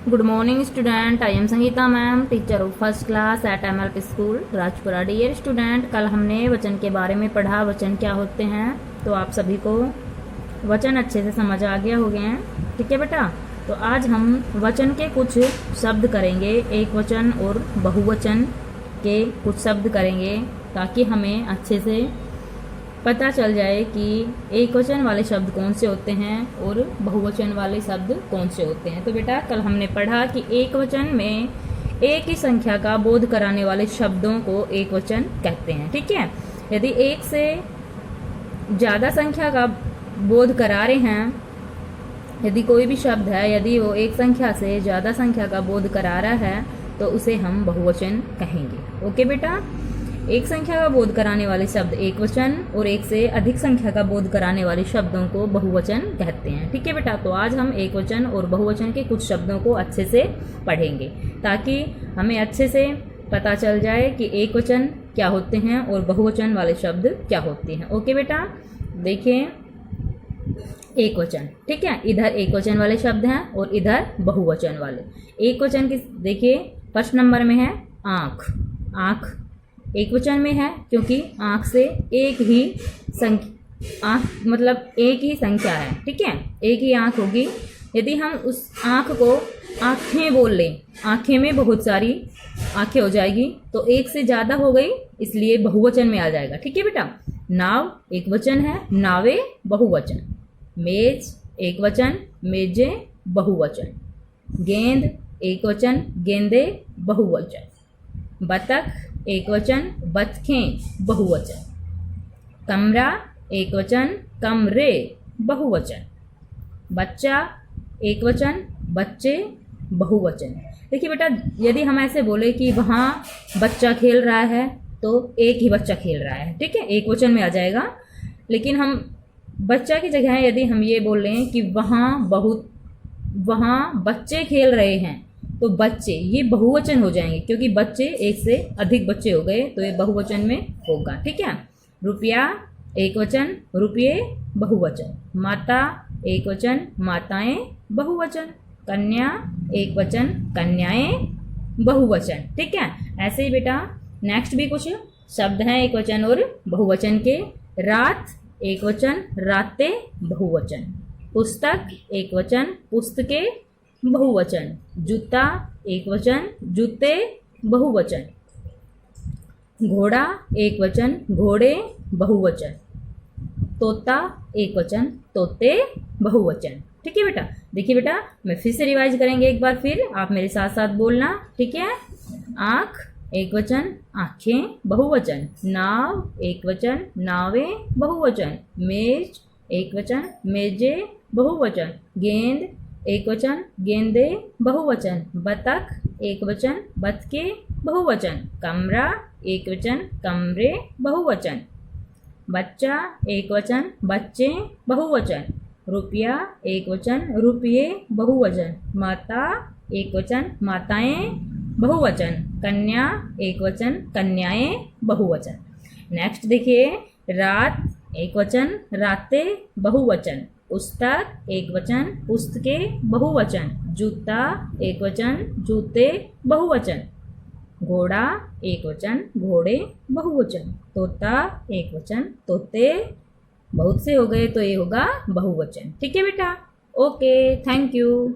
Good morning student, I am Sangeeta ma'am, teacher of first class at MLP school Rajpura. Dear student, कल हमने वचन के बारे में पढ़ा, वचन क्या होते हैं। तो आप सभी को वचन अच्छे से समझ आ गया हो गए हैं, ठीक है बेटा। तो आज हम वचन के कुछ शब्द करेंगे, एक वचन और बहुवचन के कुछ शब्द करेंगे ताकि हमें अच्छे से पता चल जाए कि एक वचन वाले शब्द कौन से होते हैं और बहुवचन वाले शब्द कौन से होते हैं। तो बेटा कल हमने पढ़ा कि एक वचन में एक ही संख्या का बोध कराने वाले शब्दों को एक वचन कहते हैं, ठीक है। यदि एक से ज़्यादा संख्या का बोध करा रहे हैं, यदि कोई भी शब्द है, यदि वो एक संख्या से ज़्यादा संख्या का बोध करा रहा है तो उसे हम बहुवचन कहेंगे। ओके बेटा, एक संख्या का बोध कराने वाले शब्द एक वचन और एक से अधिक संख्या का बोध कराने वाले शब्दों को बहुवचन कहते हैं, ठीक है बेटा। तो आज हम एक वचन और बहुवचन के कुछ शब्दों को अच्छे से पढ़ेंगे ताकि हमें अच्छे से पता चल जाए कि एक वचन क्या होते हैं और बहुवचन वाले शब्द क्या होते हैं। ओके बेटा, देखिए एक वचन, ठीक है, इधर एक वचन वाले शब्द हैं और इधर बहुवचन वाले। एक वचन की देखिए फर्स्ट नंबर में है आँख। आँख एक वचन में है क्योंकि आँख से एक ही संख्या, आँख मतलब एक ही संख्या है, ठीक है, एक ही आँख होगी। यदि हम उस आँख को आँखें बोल लें, आँखें में बहुत सारी आँखें हो जाएगी तो एक से ज़्यादा हो गई, इसलिए बहुवचन में आ जाएगा, ठीक है बेटा। नाव एक वचन है, नावे बहुवचन। मेज एक वचन, मेजे बहुवचन। गेंद एक वचन, गेंदे बहुवचन। बतख एक वचन, बतखें बहुवचन। कमरा एक वचन, कमरे बहुवचन। बच्चा एक वचन, बच्चे बहुवचन। देखिए बेटा, यदि हम ऐसे बोले कि वहाँ बच्चा खेल रहा है तो एक ही बच्चा खेल रहा है, ठीक है, एक वचन में आ जाएगा। लेकिन हम बच्चा की जगह यदि हम ये बोल रहे हैं कि वहाँ बच्चे खेल रहे हैं तो बच्चे ये बहुवचन हो जाएंगे क्योंकि बच्चे एक से अधिक बच्चे हो गए तो ये बहुवचन में होगा, ठीक है। रुपया एक वचन, रुपये बहुवचन। माता एक वचन, माताएं बहुवचन। कन्या एक वचन, कन्याएं बहुवचन, ठीक है। ऐसे ही बेटा नेक्स्ट भी कुछ शब्द हैं एक वचन और बहुवचन के। रात एक वचन, रातें बहुवचन। पुस्तक एक वचन, पुस्तकें बहुवचन। जूता एक वचन, जूते बहुवचन। घोड़ा एक वचन, घोड़े बहुवचन। तोता एक वचन, तोते बहुवचन, ठीक है बेटा। देखिए बेटा, मैं फिर से रिवाइज करेंगे एक बार, फिर आप मेरे साथ साथ बोलना, ठीक है। आँख एक वचन, आँखें बहुवचन। नाव एक वचन, नावें बहुवचन। मेज एक वचन, मेजे बहुवचन। गेंद एक वचन, गेंदे बहुवचन। बतख एक वचन, बतके बहुवचन। कमरा एक वचन, कमरे बहुवचन। बच्चा एक वचन, बच्चे बहुवचन। रुपया एक वचन, रुपये बहुवचन। माता एक वचन, माताएं बहुवचन। कन्या एक वचन, कन्याएं बहुवचन। नेक्स्ट देखिए, रात एक वचन, रातें बहुवचन। पुस्तक एक वचन, पुस्तकें बहुवचन। जूता एक वचन, जूते बहुवचन। घोड़ा एक वचन, घोड़े बहुवचन। तोता एक वचन, तोते बहुत से हो गए तो ये होगा बहुवचन, ठीक है बेटा। Okay, thank you.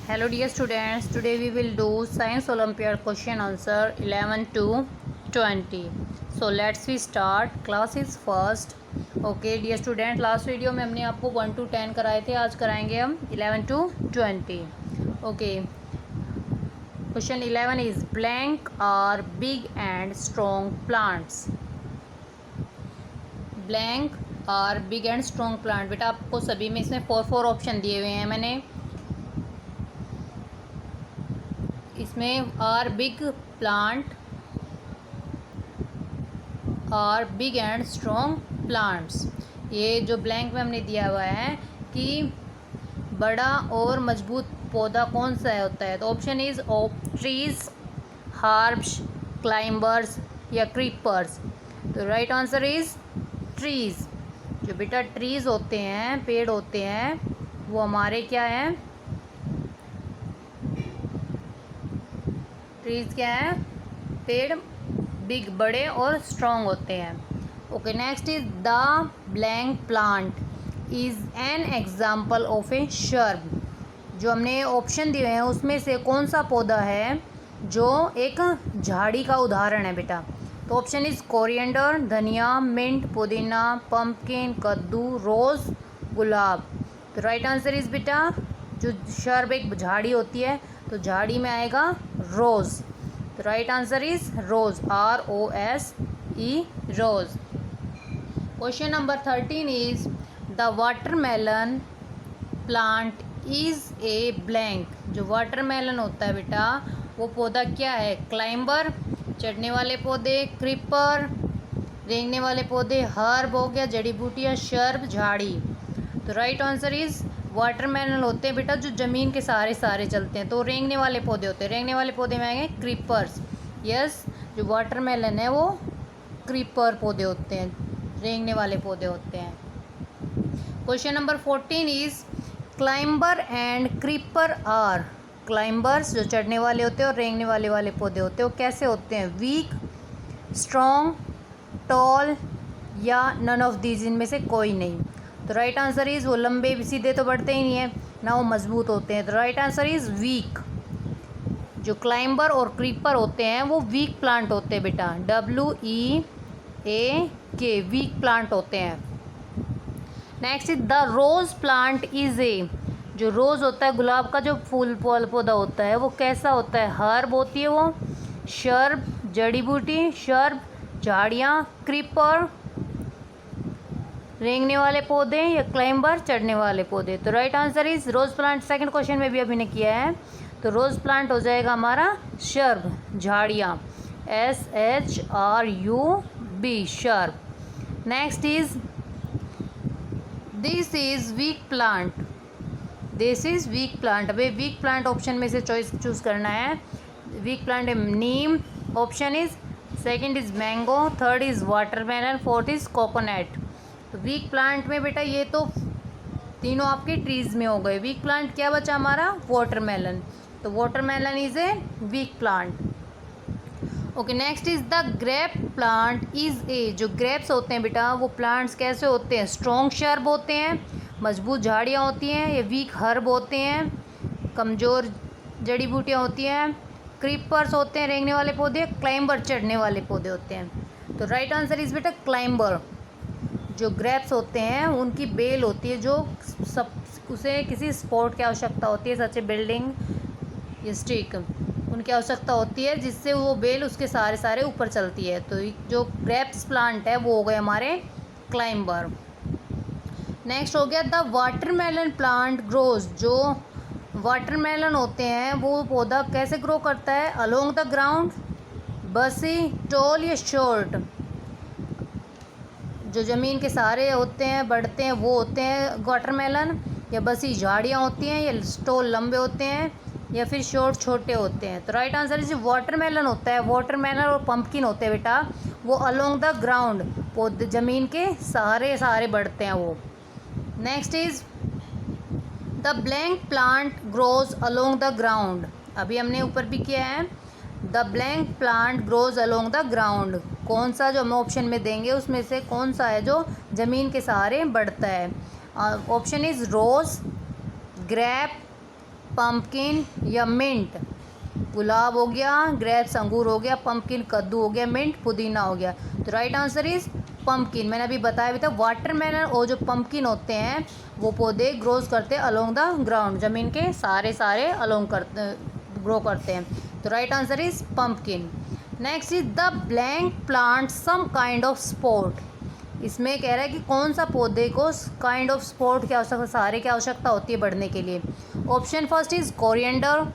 Hello dear students, today we will do Science Olympiad question answer 11 to 20. So let's we start. Class is first. Okay dear student, last video में हमने आपको 1 to 10 कराए थे, आज कराएंगे हम 11 to 20. Okay. Question 11 is blank are big and strong plants. Blank are big and strong plant. बेटा आपको सभी में इसमें 4 ऑप्शन दिए हुए हैं मैंने। इसमें are big plant, are big and strong plants. ये जो ब्लैंक में हमने दिया हुआ है कि बड़ा और मजबूत पौधा कौन सा होता है, तो option is trees, herbs, climbers या क्रीपर्स। तो राइट आंसर इज ट्रीज। जो बेटा ट्रीज़ होते हैं, पेड़ होते हैं, वो हमारे क्या हैं, ट्रीज़ क्या हैं, पेड़ बिग, बड़े और स्ट्रॉन्ग होते हैं। Okay, next is the blank plant is an example of A shrub. जो हमने ऑप्शन दिए हैं उसमें से कौन सा पौधा है जो एक झाड़ी का उदाहरण है बेटा? तो ऑप्शन इज कोरिएंडर, धनिया, मिंट, पुदीना, पंपकिन, कद्दू, रोज़, गुलाब। तो राइट आंसर इज बेटा, जो शर्ब एक झाड़ी होती है तो झाड़ी में आएगा रोज़। तो right answer is rose, ROSE, rose. Question number 13 is the watermelon plant is a blank. जो वाटरमेलन होता है बेटा वो पौधा क्या है? क्लाइंबर, चढ़ने वाले पौधे, क्रीपर, रेंगने वाले पौधे, हर्ब हो गया, जड़ी बूटियाँ, शर्ब, झाड़ी। तो राइट आंसर इज वाटरमेलन होते हैं बेटा जो ज़मीन के सहारे चलते हैं, तो रेंगने वाले पौधे होते हैं। रेंगने वाले पौधे में आएंगे क्रीपर्स। यस, जो वाटरमेलन है वो क्रीपर पौधे होते हैं, रेंगने वाले पौधे होते हैं। Question number 14 is climber and creeper are. Climbers जो चढ़ने वाले होते हैं और रेंगने वाले पौधे होते हैं, वो कैसे होते हैं? वीक, स्ट्रॉन्ग, टॉल या नन ऑफ दीज, इनमें से कोई नहीं। तो राइट आंसर इज़ वो लंबे सीधे तो बढ़ते ही नहीं है ना, वो मजबूत होते हैं। तो राइट आंसर इज़ वीक। जो क्लाइंबर और क्रीपर होते हैं वो वीक प्लांट होते हैं बेटा, WEAK, वीक प्लांट होते हैं। Next is the rose plant is a. जो रोज़ होता है, गुलाब का जो फूल पौधा होता है, वो कैसा होता है? हर्ब होती है वो, शर्ब, जड़ी बूटी, शर्ब, झाड़ियाँ, क्रीपर, रेंगने वाले पौधे, या क्लाइंबर, चढ़ने वाले पौधे। तो right answer is rose plant. Second question में भी अभी ने किया है, तो रोज़ प्लांट हो जाएगा हमारा शर्ब, झाड़ियाँ, SHRUB, shrub. Next is this is weak plant. This is weak plant. अभी वीक प्लांट ऑप्शन में से चूज़ करना है। Weak plant neem, option is second is mango, third is watermelon, fourth is coconut. तो वीक प्लांट में बेटा ये तो तीनों आपके ट्रीज़ में हो गए। वीक प्लांट क्या बचा हमारा? वाटरमेलन। तो watermelon is a weak plant. Okay, next is the grape plant is a. जो ग्रेप्स होते हैं बेटा वो प्लांट्स कैसे होते हैं? स्ट्रॉन्ग शर्ब होते हैं, मजबूत झाड़ियाँ होती हैं, ये वीक हर्ब होते हैं, कमज़ोर जड़ी बूटियाँ होती हैं, क्रीपर्स होते हैं, रेंगने वाले पौधे, क्लाइंबर, चढ़ने वाले पौधे होते हैं। तो राइट आंसर इज बेटा क्लाइंबर। जो ग्रेप्स होते हैं उनकी बेल होती है जो सब, उसे किसी सपोर्ट की आवश्यकता होती है, सच ए बिल्डिंग या स्टिक, उनकी आवश्यकता होती है जिससे वो बेल उसके सारे ऊपर चलती है। तो जो ग्रेप्स प्लांट है वो हो गए हमारे क्लाइंबर। नेक्स्ट हो गया द वाटरमेलन प्लांट ग्रोज। जो वाटरमेलन होते हैं वो पौधा कैसे ग्रो करता है? अलोंग द ग्राउंड, बसी, टॉल या शॉर्ट। जो ज़मीन के सहारे होते हैं, बढ़ते हैं, वो होते हैं वाटरमेलन, या बसी झाड़ियाँ होती हैं, या स्टॉल लंबे होते हैं, या फिर शॉर्ट छोटे होते हैं। तो राइट आंसर इज वाटरमेलन होता है। वाटरमेलन और पंपकिन होते हैं बेटा वो अलोंग द ग्राउंड, पौधे ज़मीन के सहारे बढ़ते हैं वो। Next is the blank plant grows along the ground. अभी हमने ऊपर भी किया है, the blank plant grows along the ground. कौन सा जो हम ऑप्शन में देंगे उसमें से कौन सा है जो ज़मीन के सहारे बढ़ता है? Option is rose, grape, pumpkin या मिंट। गुलाब हो गया, ग्रेप्स अंगूर हो गया, पंपकिन कद्दू हो गया, मिंट पुदीना हो गया। तो राइट आंसर इज पंपकिन। मैंने अभी बताया भी था वाटरमेलन और जो पंपकिन होते हैं वो पौधे ग्रोज करते हैं अलोंग द ग्राउंड, ज़मीन के सारे अलोंग करते ग्रो करते हैं। तो right answer is pumpkin. Next is the blank plant some kind of support. इसमें कह रहा है कि कौन सा पौधे को काइंड ऑफ सपोर्ट की आवश्यकता, सहारे की आवश्यकता होती है बढ़ने के लिए। Option first is coriander,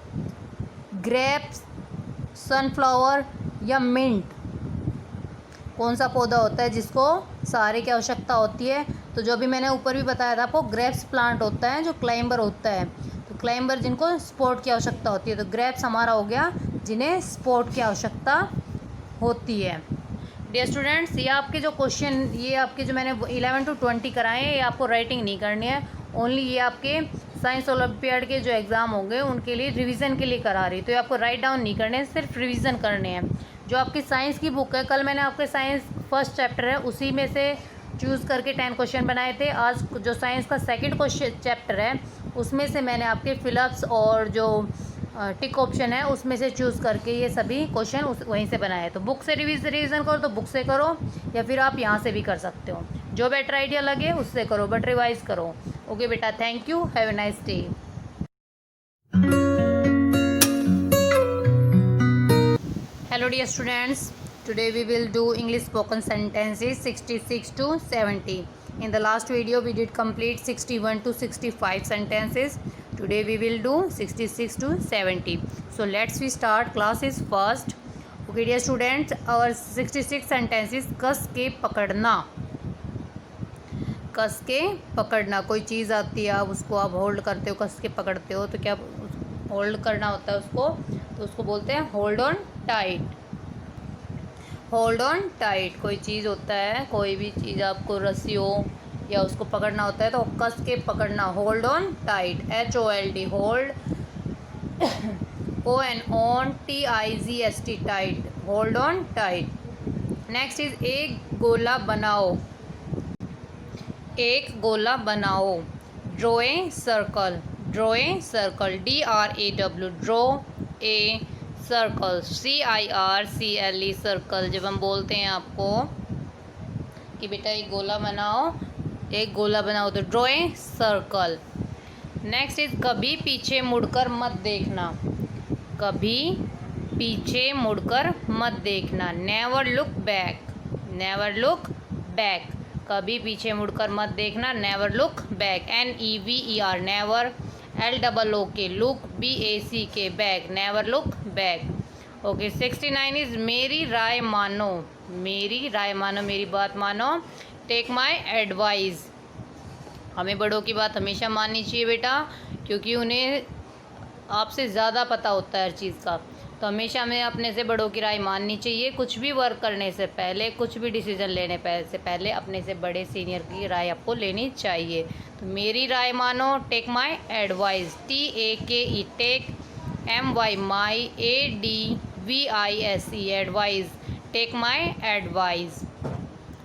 grapes, sunflower या मिंट। कौन सा पौधा होता है जिसको सहारे की आवश्यकता होती है? तो जो भी मैंने ऊपर भी बताया था आपको, ग्रेप्स प्लांट होता है जो क्लाइंबर होता है। तो क्लाइंबर जिनको सपोर्ट की आवश्यकता होती है, तो ग्रेप्स हमारा हो गया जिन्हें सपोर्ट की आवश्यकता होती है। डियर स्टूडेंट्स, ये आपके जो क्वेश्चन, ये आपके जो मैंने 11 to 20 कराए हैं, ये आपको राइटिंग नहीं करनी है, ओनली ये आपके साइंस ओलंपियाड के जो एग्ज़ाम होंगे उनके लिए रिवीजन के लिए करा रही। तो ये आपको राइट डाउन नहीं करने हैं, सिर्फ रिवीजन करने हैं। जो आपकी साइंस की बुक है, कल मैंने आपके साइंस फर्स्ट चैप्टर है उसी में से चूज़ करके 10 क्वेश्चन बनाए थे। आज जो साइंस का सेकंड क्वेश्चन चैप्टर है उसमें से मैंने आपके फिलअप्स और जो टिक ऑप्शन है उसमें से चूज़ करके ये सभी क्वेश्चन वहीं से बनाए। तो बुक से रिवीजन करो तो बुक से करो, या फिर आप यहाँ से भी कर सकते हो, जो बेटर आइडिया लगे उससे करो, बट रिवाइज करो। ओके बेटा, thank you, have a nice day. Hello dear students, today we will do English spoken sentences 66 to 70. In the last video we did complete 61 to 65 sentences. Today we will do 66 to 70. So let's we start. Class is first. Okay dear students, our 66 sentences कस के पकड़ना। कस के पकड़ना, कोई चीज़ आती है, आप उसको आप होल्ड करते हो, कस के पकड़ते हो, तो क्या होल्ड करना होता है उसको, तो उसको बोलते हैं hold on tight. Hold on tight, कोई चीज़ होता है, कोई भी चीज़ आपको रस्सी हो या उसको पकड़ना होता है तो कस के पकड़ना, hold on tight, HOLD, hold, ONTIGST, tight, hold on tight. Next is एक गोला बनाओ। एक गोला बनाओ, draw a circle, draw a circle, DRAW, draw a circle, CIRCLE, circle. जब हम बोलते हैं आपको कि बेटा एक गोला बनाओ, एक गोला बनाओ, तो draw a circle. Next is कभी पीछे मुड़कर मत देखना। कभी पीछे मुड़कर मत देखना, never look back, never look back. कभी पीछे मुड़कर मत देखना, never look back, NEVER, never, LOOK, look, BACK, back, never look back. Okay, 69 is मेरी राय मानो। मेरी राय मानो, मेरी बात मानो, टेक माई एडवाइस। हमें बड़ों की बात हमेशा माननी चाहिए बेटा, क्योंकि उन्हें आपसे ज़्यादा पता होता है हर चीज़ का। तो हमेशा हमें अपने से बड़ों की राय माननी चाहिए, कुछ भी वर्क करने से पहले, कुछ भी डिसीजन लेने से पहले अपने से बड़े सीनियर की राय आपको लेनी चाहिए। तो मेरी राय मानो, take my advice, TAKE, take, MY, my, ADVICE, advice, take my advice.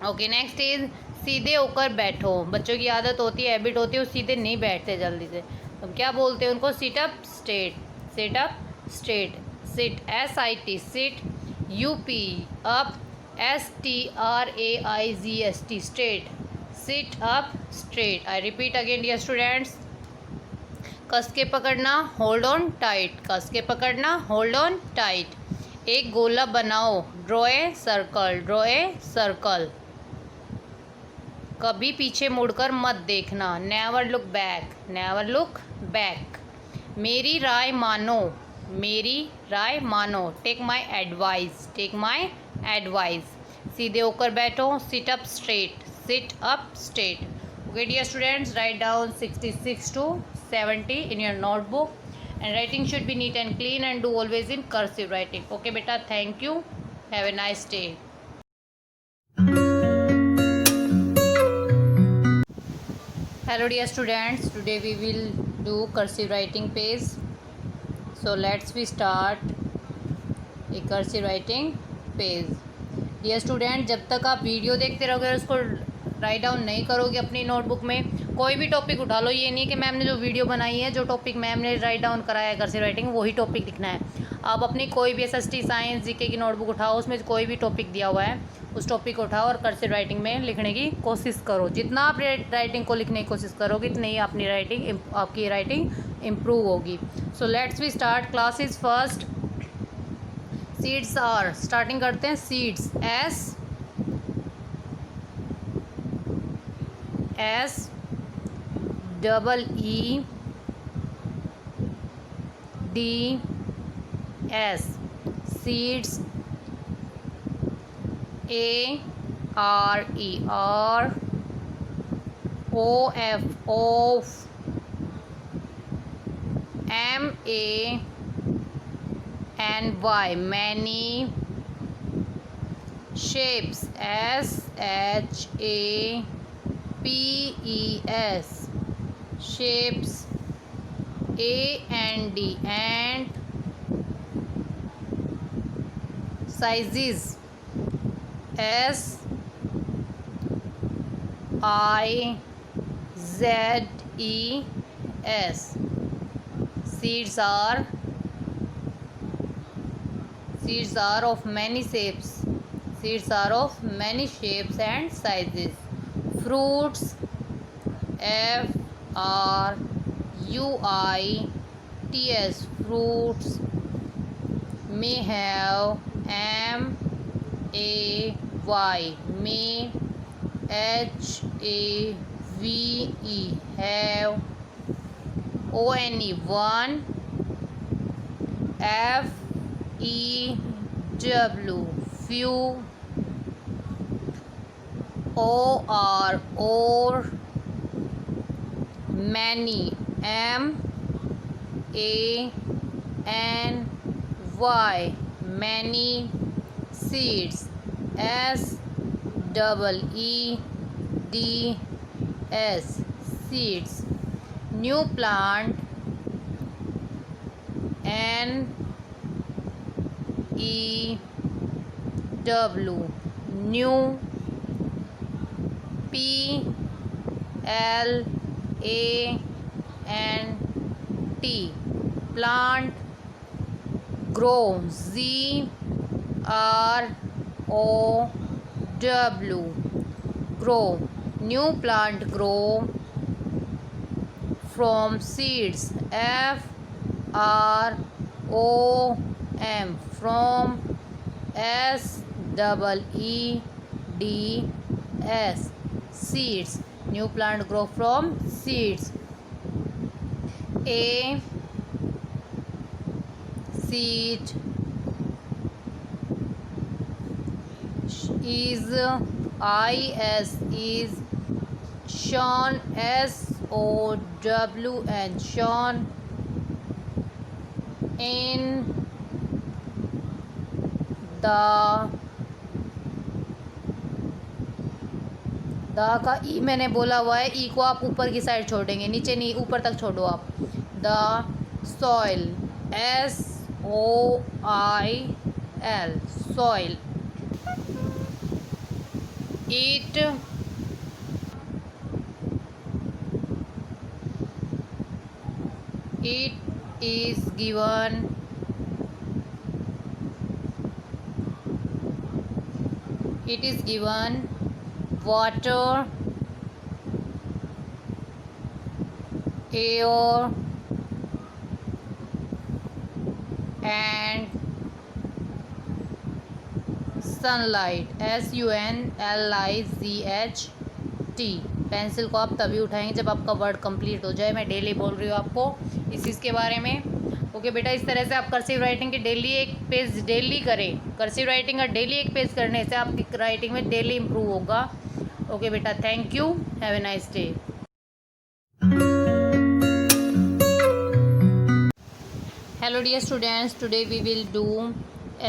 Okay, next is सीधे होकर बैठो। बच्चों की आदत होती है, हैबिट होती है, वो सीधे नहीं बैठते जल्दी से, तो क्या बोलते हैं उनको, sit up straight, sit up straight, sit, SIT, sit, UP, up, STRAIGST, straight, sit up straight. I repeat again dear students, कस के पकड़ना, होल्ड ऑन टाइट, कस के पकड़ना, होल्ड ऑन टाइट। एक गोला बनाओ, draw a circle, draw a circle. कभी पीछे मुड़कर मत देखना, never look back, never look back. मेरी राय मानो, मेरी राय मानो, take my advice, take my advice. सीधे होकर बैठो, sit up straight, sit up straight. Okay dear students, write down 66 to 70 in your notebook, and writing should be neat and clean, and do always in cursive writing. Okay beta, thank you, have a nice day. Hello dear students, today we will do cursive writing page. So let's we start a cursive writing page. Dear student, जब तक आप video देखते रहोगे और उसको write down नहीं करोगे अपनी नोटबुक में, कोई भी टॉपिक उठा लो, ये नहीं कि मैम ने जो वीडियो बनाई है, जो टॉपिक मैम ने राइट डाउन कराया है कर्सिव राइटिंग, वही टॉपिक लिखना है। आप अपनी कोई भी SST साइंस GK की नोटबुक उठाओ, उसमें कोई भी टॉपिक दिया हुआ है उस टॉपिक को उठाओ और कर्सिव राइटिंग में लिखने की कोशिश करो। जितना आप राइटिंग को लिखने की कोशिश करोगे इतनी ही अपनी आपकी राइटिंग इम्प्रूव होगी। So let's we start. Class is first. Seeds are, starting करते हैं, seeds, SEEDS, seeds, ARE, OF, MANY, shapes, shapes, shapes, and sizes, sizes. Seeds are of many shapes. Seeds are of many shapes and sizes. Fruits, fruits. Fruits may have may, may, have, one, few, or, many, many, seeds, seeds. New plant, new, plant, plant. Grow, grow. New plant grow from seeds, from, seeds. New plant grow from seeds. A seed is shown, shown in the का ई मैंने बोला हुआ है, ई को आप ऊपर की side छोड़ेंगे, नीचे नहीं, ऊपर तक छोड़ो आप. The soil, SOIL, soil. It is given water, air, and sunlight, SUNLIGHT. Pencil को आप तभी उठाएंगे जब आपका वर्ड कंप्लीट हो जाए. मैं डेली बोल रही हूँ आपको इस चीज़ के बारे में. ओके बेटा, इस तरह से आप कर्सिव राइटिंग के डेली एक पेज डेली करें. कर्सिव राइटिंग का डेली एक पेज करने से आपकी राइटिंग में डेली इम्प्रूव होगा. ओके बेटा, thank you, have a nice day. Hello dear students, today we will do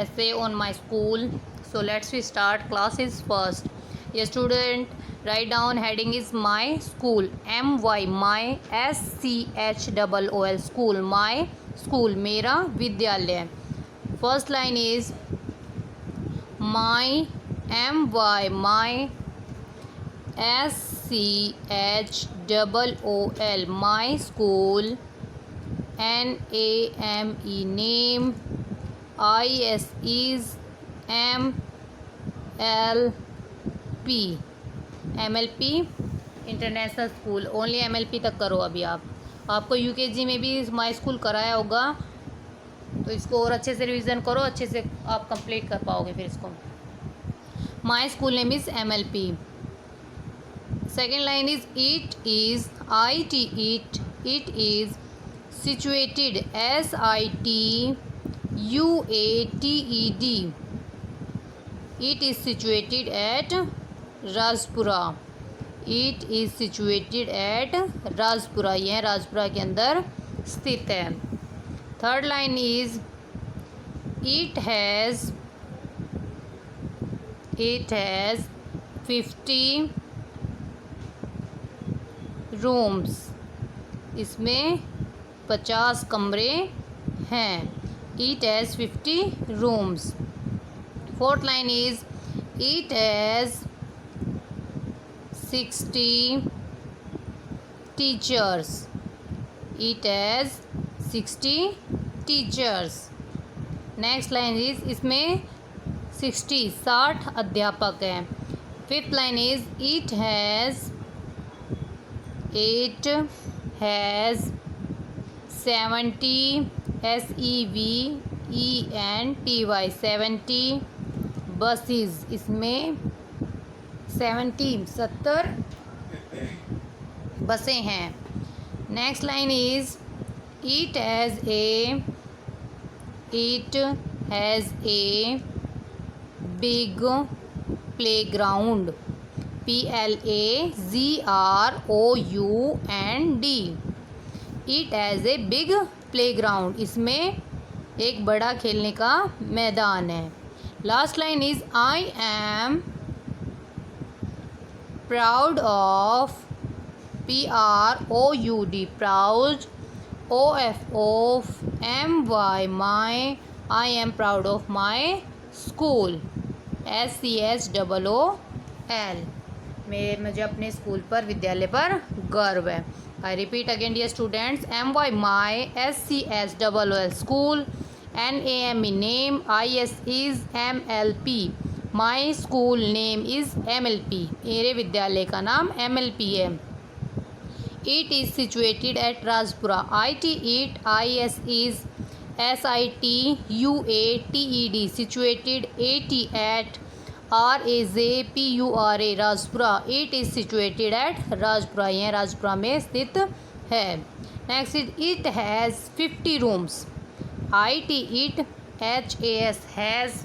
essay on my school. So let's we start. Class is first. Yes student, write down heading is my school. MY, my, SCHOOL, school, my school, मेरा विद्यालय. First line is my, MY, my, SCHOOL, my school, NAME, name, IS is MLP, MLP international school. Only MLP तक करो. अभी आपको UKG में भी my school कराया होगा, तो इसको और अच्छे से रिवीजन करो, अच्छे से आप कंप्लीट कर पाओगे फिर इसको. My school name is MLP. Second line is it is, it is situated, SITUATED. It is situated at Rajpura. It is situated at Rajpura. यह राजपुरा के अंदर स्थित है. Third line is it It has 50 rooms. इसमें 50 कमरे हैं. It has 50 rooms. Fourth line is it has 60 teachers. It has 60 teachers. Next line is इसमें 60 अध्यापक हैं. Fifth line is it has 70 70 buses. इसमें 70 बसें हैं. Next line is it has a big playground. PLAGROUND. It has a big playground. इसमें एक बड़ा खेलने का मैदान है. Last line is I am proud of PROUD proud OFOMY my I am proud of my school SCHOOL मुझे अपने school पर विद्यालय पर गर्व है. I repeat again dear students. MY my SCHOOL school NAME name IS is MLP my school name is MLP मेरे विद्यालय का नाम MLP है. It is situated at Rajpura. IT it IS is SITUATED situated AT at RAJPURA Rajpura. It is situated at Rajpura. यह राजपुरा में स्थित है. Next is it has 50 rooms. IT it HAS has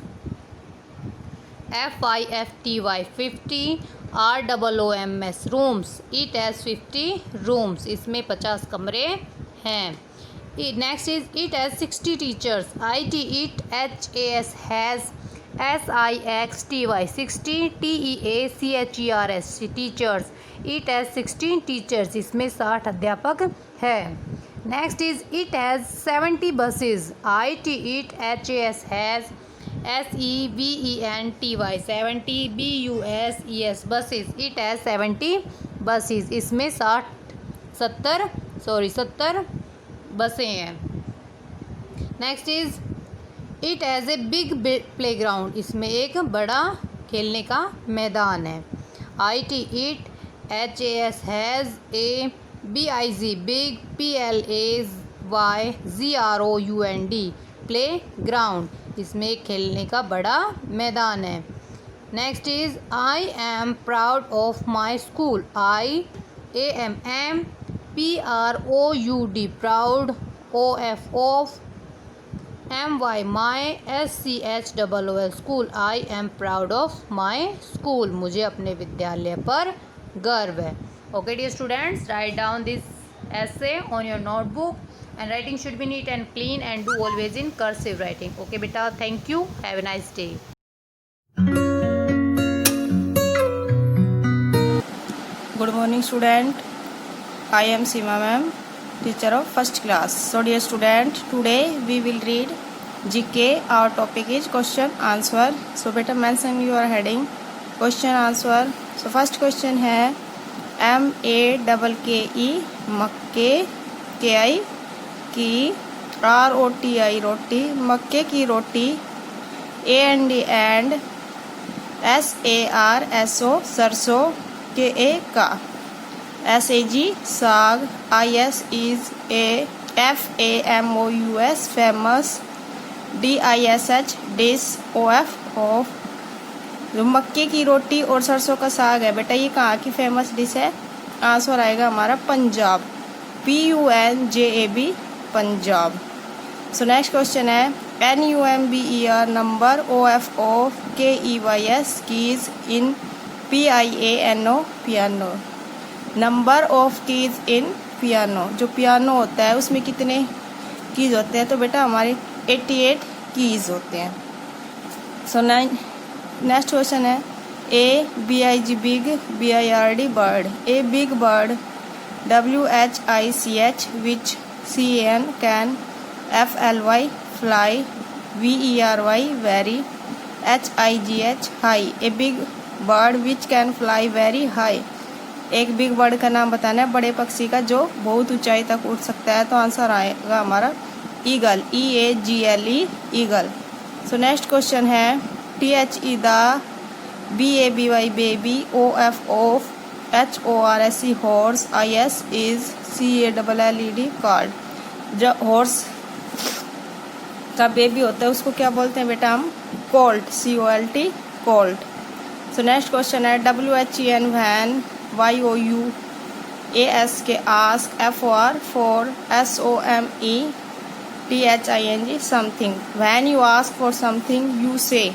FIFTY 50 ROOMS rooms. It has 50 rooms. इसमें 50 कमरे हैं. Next is it has 60 teachers. IT it HAS has SIXTY 60 TEACHERS teachers. It has 16 teachers. इसमें 60 अध्यापक है. Next is it has 70 buses. IT it HAS has SEVENTY 70 BUSES buses. It has 70 buses. इसमें 70 बसें हैं. Next is it has a big playground. इसमें एक बड़ा खेलने का मैदान है. IT it HAS has a BIG big PLAYGROUND play ground. इसमें एक खेलने का बड़ा मैदान है. Next is I am proud of my school. IAM PROUD proud OFOMY my SCHOOL school. I am proud of my school. मुझे अपने विद्यालय पर गर्व है. Okay dear students, write down this essay on your notebook and writing should be neat and clean and do always in cursive writing. Okay beta, thank you, have a nice day. Good morning student. I am Seema ma'am, teacher of first class. So dear student, today we will read GK. Our topic is question answer. So beta mention your heading question answer. So first question है MAKKE मक्के KI की ROTI रोटी मक्के की रोटी AND SARSO सरसों KA का SAG साग IS is a FAMOUS famous DISH dish OF जो मक्के की रोटी और सरसों का साग है बेटा ये कहाँ की फेमस डिश है. आंसर आएगा हमारा पंजाब PUNJAB पंजाब. सो नेक्स्ट क्वेश्चन है NUMBER number OFOKEYS keys in PIANO piano. Number of keys in piano जो पियानो होता है उसमें कितने कीज होते हैं तो बेटा हमारे 88 कीज होते हैं. सो नेक्स्ट क्वेश्चन है ABIG big BIRD bird. A big bird WHICH which CAN can FLY fly VERY very HIGH high. A big bird which can fly very high. एक बिग बर्ड का नाम बताना है बड़े पक्षी का जो बहुत ऊंचाई तक उड़ सकता है। तो आंसर आएगा हमारा eagle EAGLE eagle. So next question है THE the BABY baby OF of HORSE horse IS is CALLED called. जो हॉर्स का बेबी होता है उसको क्या बोलते हैं बेटा हम? Colt COLT Colt. सो नेक्स्ट क्वेश्चन है WHEN वैन YOUAS के ask FOR for SOME THING something. Van you ask for something you से।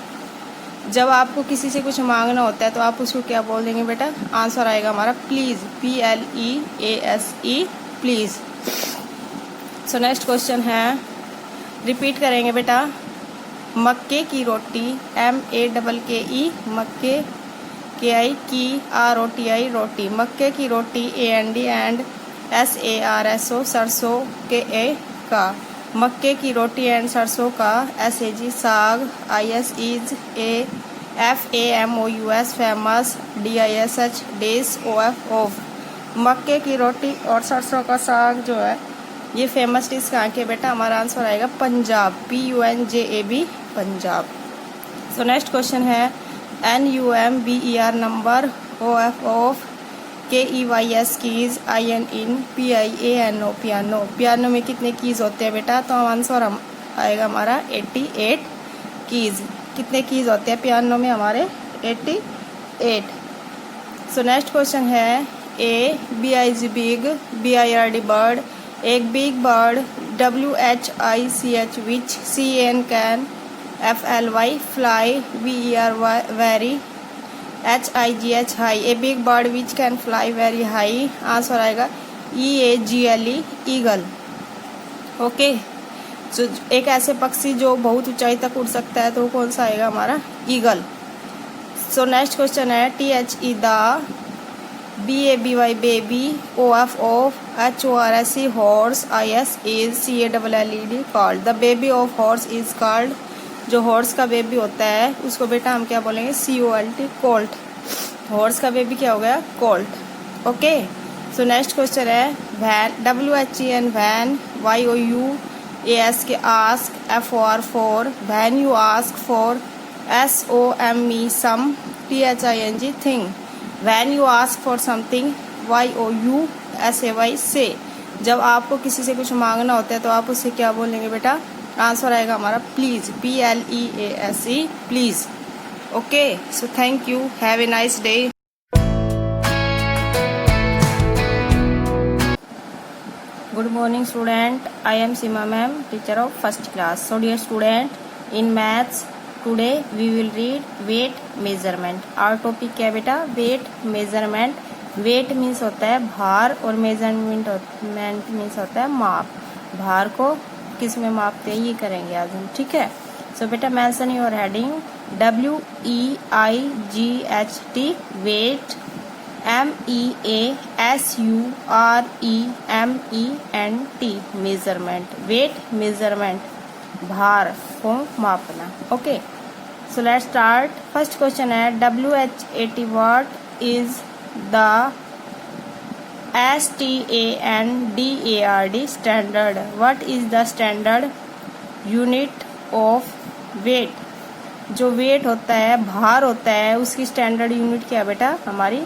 जब आपको किसी से कुछ मांगना होता है तो आप उसको क्या बोल देंगे बेटा? आंसर आएगा हमारा please PLEASE please. So next question है रिपीट करेंगे बेटा। मक्के की रोटी MAKKE मक्के KI की ROTI रोटी। मक्के की रोटी AND एंड SARSO सरसों के A का। मक्के की रोटी एंड सरसों का SAG साग IS is FAMOUS famous DISH dish OF of. मक्के की रोटी और सरसों का साग जो है ये फेमस डिश कहाँ के बेटा? हमारा आंसर आएगा पंजाब PUNJAB पंजाब। सो नेक्स्ट क्वेश्चन है NUMBER number OF of KEYS keys IN in PIANO piano. Piano में कितने कीज होते हैं बेटा? तो आंसर आएगा हमारा 88 कीज। कितने कीज होते हैं पियानो में? हमारे 88। सो नेक्स्ट क्वेश्चन है ABIG बिग BIRD बर्ड। एक big bird WHICH which CAN can FLY fly VERY very HIGH high. A big bird which can fly very high. Answer आएगा EAGLE ईगल। ओके सो एक ऐसे पक्षी जो बहुत ऊंचाई तक उड़ सकता है तो कौन सा आएगा? हमारा ईगल। सो नेक्स्ट क्वेश्चन है THE the BABY baby OF of HORSE horse IS is CALLED called. The baby of horse is called. जो हॉर्स का बेबी होता है उसको बेटा हम क्या बोलेंगे? COLT colt. हॉर्स का बेबी क्या हो गया? Colt. Okay so next question है वैन WHEN वैन YOUAS के ask FOR for when you ask for SOME some THING thing. When you ask for something YOUSAY से। जब आपको किसी से कुछ मांगना होता है तो आप उससे क्या बोलेंगे बेटा? आंसर आएगा हमारा please PLEASE please. Okay so thank you have a nice day. Good morning student I am Seema ma'am teacher of first class. So dear student in maths today we will read weight measurement. Our topic क्या है बेटा? Weight measurement. Wait means होता है भार और measurement means होता है माप। भार को किस में मापते हैं ये करेंगे आज हम, ठीक है। सो बेटा mention your heading WEIGHT weight MEASUREMENT measurement. Weight measurement भार को मापना। Okay so let's start. First question है WHAT what is the STANDARD standard. What is the standard unit of weight. जो वेट होता है भार होता है उसकी स्टैंडर्ड यूनिट क्या बेटा? हमारी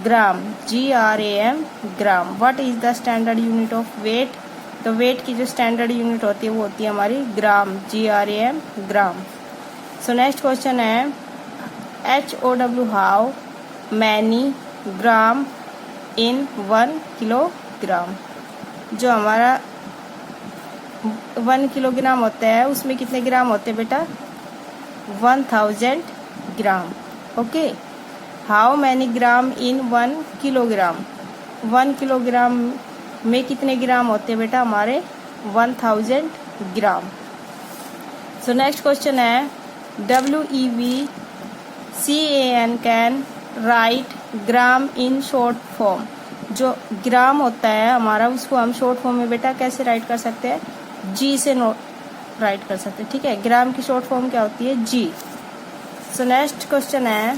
gram GRAM gram. What is the standard unit of weight. तो वेट की जो स्टैंडर्ड यूनिट होती है वो होती है हमारी ग्राम GRAM ग्राम। सो नेक्स्ट क्वेश्चन है HOW how many gram in 1 kilogram. जो हमारा 1 किलोग्राम होता है उसमें कितने ग्राम होते हैं बेटा? 1000 gram. Okay how many gram in 1 kilogram. 1 kilogram में कितने ग्राम होते हैं बेटा? हमारे 1000 ग्राम। सो नेक्स्ट क्वेश्चन है WEV CAN can write gram in short form. जो ग्राम होता है हमारा उसको हम शॉर्ट फॉर्म में बेटा कैसे राइट कर सकते हैं, G से नोट राइट कर सकते हैं। ठीक है, ग्राम की शॉर्ट फॉर्म क्या होती है, G। सो नेक्स्ट क्वेश्चन है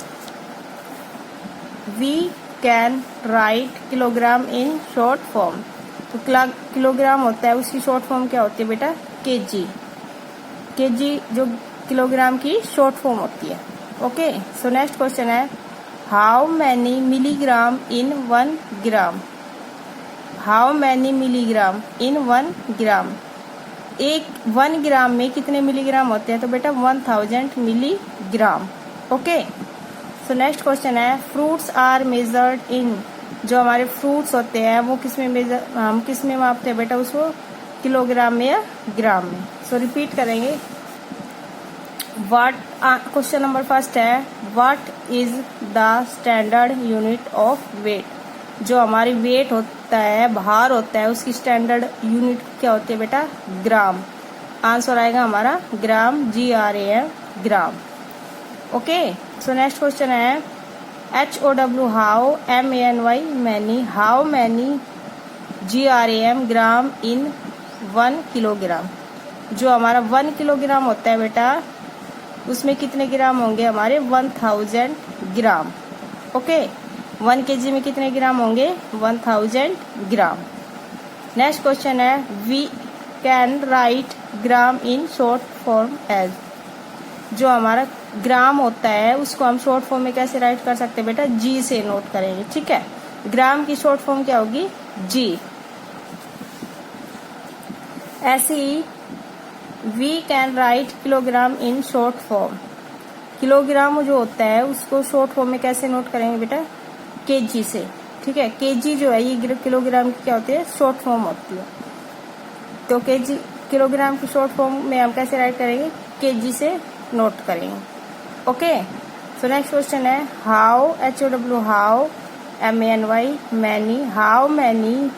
we can write kilogram in short form. तो किलोग्राम होता है उसकी शॉर्ट फॉर्म क्या होती है बेटा, kg। kg जो किलोग्राम की शॉर्ट फॉर्म होती है। ओके, सो नेक्स्ट क्वेश्चन है how many milligram in 1 gram. How many milligram in 1 gram. 1 gram में कितने मिलीग्राम होते हैं, तो बेटा 1000 milligram. Okay, so next question है फ्रूट्स आर मेजर्ड इन। जो हमारे फ्रूट्स होते हैं वो हम किस में मापते हैं बेटा, उसको किलोग्राम में या ग्राम में। सो रिपीट करेंगे। क्वेश्चन नंबर फर्स्ट है what is the standard unit of weight. जो हमारी वेट होता है, भार होता है, उसकी स्टैंडर्ड यूनिट क्या होती है बेटा, ग्राम। आंसर आएगा हमारा ग्राम, GRAM, ग्राम। ओके, सो नेक्स्ट क्वेश्चन है HOW how, MANY many, how many GRAM gram in 1 kilogram. जो हमारा 1 किलोग्राम होता है बेटा उसमें कितने ग्राम होंगे हमारे, 1000 ग्राम। ओके, 1 kg में कितने ग्राम होंगे, 1000 ग्राम। नेक्स्ट क्वेश्चन है we can write gram in short form as. जो हमारा ग्राम होता है उसको हम शॉर्ट फॉर्म में कैसे राइट कर सकते हैं बेटा, G से नोट करेंगे। ठीक है, ग्राम की शॉर्ट फॉर्म क्या होगी, G। ऐसे ही we can write kilogram in short form. Kilogram जो होता है उसको शॉर्ट फॉर्म में कैसे नोट करेंगे बेटा, kg से। ठीक है, kg जो है ये किलोग्राम की क्या होती है, शॉर्ट फॉर्म होती है। तो kg किलोग्राम की शॉर्ट फॉर्म में हम कैसे राइट करेंगे, kg से नोट करेंगे। ओके, सो नेक्स्ट क्वेश्चन है how, HOW how, MANY many, how many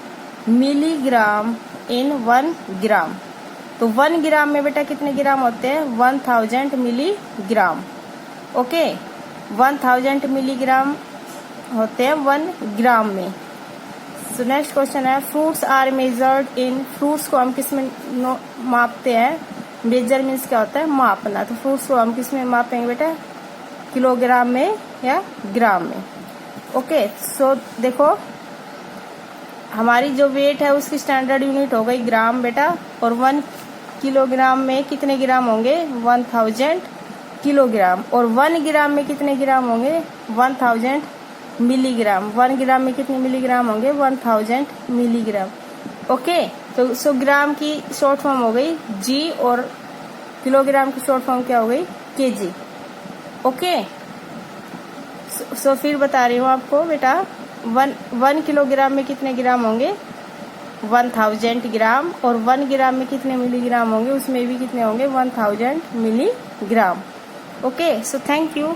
milligram in 1 gram. तो 1 ग्राम में बेटा कितने ग्राम होते हैं, 1000 मिलीग्राम। ओके, 1000 मिलीग्राम होते हैं 1 ग्राम में। सो नेक्स्ट क्वेश्चन है fruits are measured in. Fruits को हम किस में मापते हैं, मेजर मीन्स क्या होता है, मापना। तो फ्रूट्स को हम किस में मापेंगे बेटा, किलोग्राम में या ग्राम में। ओके, सो देखो हमारी जो वेट है उसकी स्टैंडर्ड यूनिट हो गई ग्राम बेटा, और 1 किलोग्राम में कितने ग्राम होंगे, 1000 किलोग्राम। और 1 ग्राम में कितने ग्राम होंगे, 1000 मिलीग्राम। 1 ग्राम में कितने मिलीग्राम होंगे, 1000 मिलीग्राम। ओके, तो सो ग्राम की शॉर्ट फॉर्म हो गई G और किलोग्राम की शॉर्ट फॉर्म क्या हो गई, kg। ओके, सो फिर बता रही हूँ आपको बेटा 1 किलोग्राम में कितने ग्राम होंगे, 1000 ग्राम। और 1 ग्राम में कितने मिलीग्राम होंगे, उसमें भी कितने होंगे, 1000 milligram. Okay, so thank you.